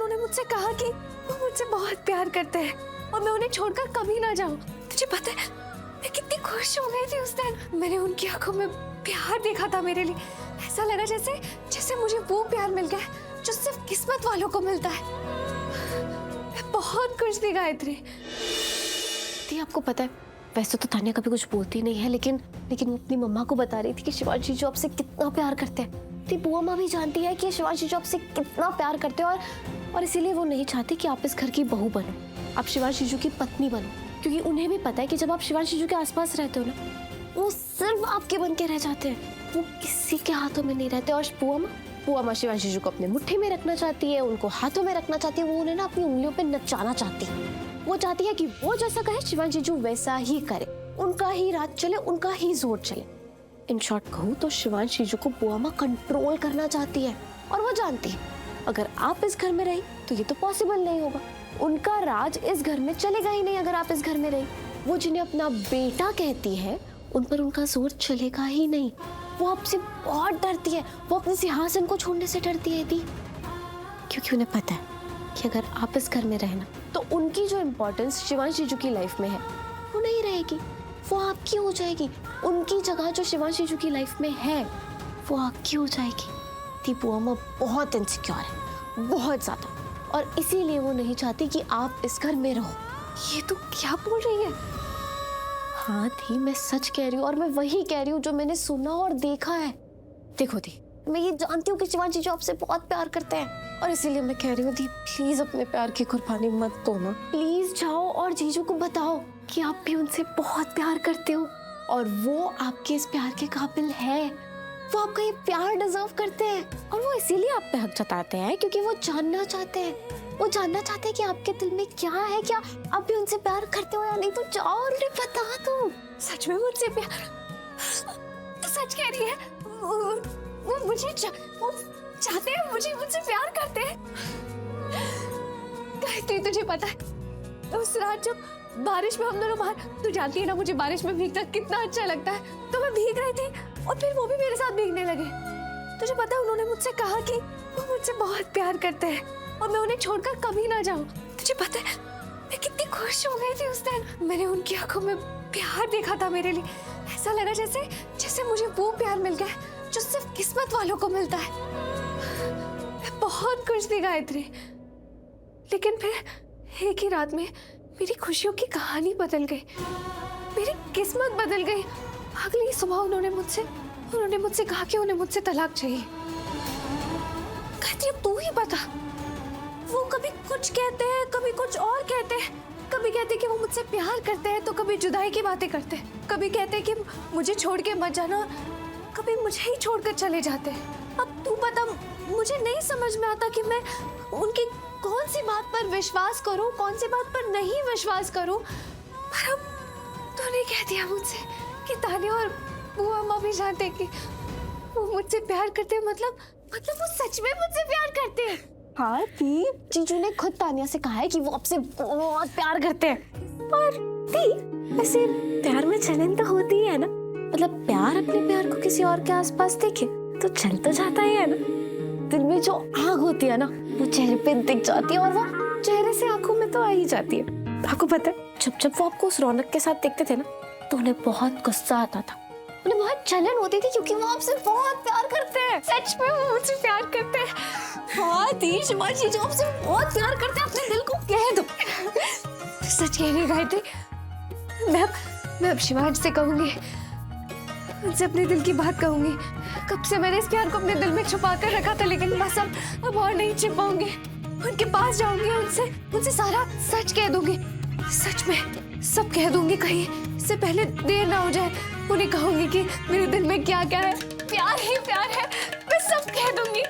उन्होंने मुझसे कहा कि वो मुझसे बहुत प्यार करते हैं और मैं उन्हें छोड़कर कभी ना जाऊं। तुझे पता है मैं कितनी खुश हो गई थी उस दिन। मैंने उनकी आंखों में प्यार देखा था मेरे लिए। ऐसा लगा जैसे जैसे मुझे वो प्यार मिल गया जो सिर्फ किस्मत वालों को मिलता है। मैं बहुत खुश थी गायत्री। दी आपको पता है वैसे तो तान्या कभी कुछ बोलती नहीं है, लेकिन वो अपनी मम्मा को बता रही थी कि शिवांशी जो आपसे कितना प्यार करते हैं। ती बुआ माँ भी जानती है कि शिवांशी जो आपसे कितना प्यार करते हैं और इसीलिए वो नहीं चाहती कि आप इस घर की बहू बनो, आप शिवांशी जीजू की पत्नी बनो, क्योंकि उन्हें भी पता है कि जब आप शिवांशी जीजू के आसपास रहते हो ना, वो सिर्फ आपके बन के रह जाते हैं, वो किसी के हाथों में नहीं रहते। और बुआ माँ शिवांशी जीजू को अपने मुट्ठी में रखना चाहती है, उनको हाथों में रखना चाहती है, वो उन्हें ना अपनी उंगलियों पे नचाना चाहती है। वो चाहती है कि वो जैसा कहे शिवांशी जीजू वैसा ही करे, उनका ही राज चले, उनका ही जोर चले। इन शॉर्ट कहूँ तो शिवांशी जीजू को बुआ माँ कंट्रोल करना चाहती है और वो जानती है अगर आप इस घर में रही तो ये तो पॉसिबल नहीं होगा। उनका राज इस घर में चलेगा ही नहीं अगर आप इस घर में रही। वो जिन्हें अपना बेटा कहती है उन पर उनका जोर चलेगा ही नहीं। वो आपसे बहुत डरती है, वो अपने सिंहासन को छोड़ने से डरती है दी, क्योंकि उन्हें पता है कि अगर आप इस घर में रहना तो उनकी जो इम्पोर्टेंस शिवांशी जीजू की लाइफ में है वो नहीं रहेगी, वो आपकी हो जाएगी। उनकी जगह जो शिवांशी जीजू की लाइफ में है वो आपकी हो जाएगी। दी बुआ माँ बहुत इनसिक्योर है, बहुत ज्यादा, और इसीलिए वो नहीं चाहती कि आप इस घर में रहो। ये तो क्या बोल रही है? हाँ दी मैं सच कह रही हूँ और मैं वही कह रही हूँ जो मैंने सुना और देखा है। देखो दी मैं ये जानती हूँ कि शिवांशी जीजू आपसे बहुत प्यार करते हैं और इसीलिए मैं कह रही हूँ दी प्लीज अपने प्यार की कुर्बानी मत दो ना। प्लीज जाओ और जीजू को बताओ कि आप भी उनसे बहुत प्यार करते हो और वो आपके इस प्यार के काबिल है। वो आपका ये प्यार डिजर्व करते हैं और वो इसीलिए आप पे हक जताते हैं क्योंकि वो जानना चाहते हैं कि आपके दिल में क्या है, क्या आप भी उनसे प्यार करते हो या नहीं। तो जाओ और उन्हें बता दो। सच में मुझसे प्यार? सच कह रही है? वो मुझे वो चाहते हैं, मुझसे प्यार करते हैं। गायत्री तुझे पता है उस रात जब बारिश में हम दोनों बाहर, तू जानती है ना मुझे बारिश में भीगना कितना अच्छा लगता है, तो मैं भीग रही थी और फिर वो भी मेरे साथ भीगने लगे। तुझे पता है उन्होंने मुझसे कहा कि वो मुझसे बहुत प्यार करते हैं और मैं उन्हें छोड़कर कभी ना जाऊं। तुझे पता है मैं कितनी खुश हो गई थी उस दिन। मैंने उनकी आंखों में प्यार देखा था मेरे लिए। ऐसा लगा जैसे जैसे मुझे वो प्यार मिल गया जो सिर्फ किस्मत वालों को मिलता है। मैं बहुत खुश थी गायत्री, लेकिन फिर एक ही रात में मेरी खुशियों की कहानी बदल गई, मेरी किस्मत बदल गई। अगली सुबह उन्होंने मुझसे कहा कि उन्हें मुझसे तलाक चाहिए। गायत्री अब तू ही बता, वो कभी कुछ कहते हैं, कभी कुछ और कहते हैं। कभी कहते हैं कि वो मुझसे प्यार करते हैं तो कभी जुदाई की बातें करते हैं। कभी कहते हैं कि मुझे छोड़ के मत जाना, कभी मुझे ही छोड़कर चले जाते हैं। अब तू बता, मुझे नहीं समझ में आता कि मैं उनकी कौन सी बात पर विश्वास करूं, कौन सी बात पर नहीं विश्वास करूं। पर अब तूने कह दिया मुझसे कि तान्या और बुआ माँ भी जानते हैं कि वो मुझसे प्यार करते हैं। मतलब वो सच में मुझसे प्यार करते हैं। हाँ दी जीजू ने खुद तान्या से कहा है कि वो आपसे बहुत प्यार करते हैं। और दी वैसे प्यार में जलन तो होती है ना, मतलब प्यार अपने प्यार को किसी और के आसपास देखे तो चल तो जाता ही है ना। दिल में जो आग होती है ना वो चेहरे पे दिख जाती है और वो चेहरे से आंखों में तो आ ही जाती है। आपको पता है जब वो आपको उस रौनक के साथ देखते थे ना तो उन्हें बहुत गुस्सा आता था, उन्हें बहुत जलन होती थी क्योंकि वो आपसे बहुत प्यार करते हैं। सच में वो मुझसे प्यार करते हैं। हाँ दी शिवांशी जो आपसे बहुत प्यार करते हैं अपने दिल को कह दो। सच कह रही गायत्री, मैं अब शिवांश से कहूंगी, उनसे अपने दिल की बात कहूंगी। कब से मैंने इस प्यार को अपने दिल में छुपा कर रखा था, लेकिन बस अब और नहीं छिपाऊंगी। उनके पास जाऊंगी, उनसे सारा सच कह दूंगी। सच में सब कह दूंगी, कहीं इससे पहले देर ना हो जाए। उन्हें कहूंगी कि मेरे दिल में क्या क्या है, प्यार ही प्यार है। मैं सब कह दूंगी।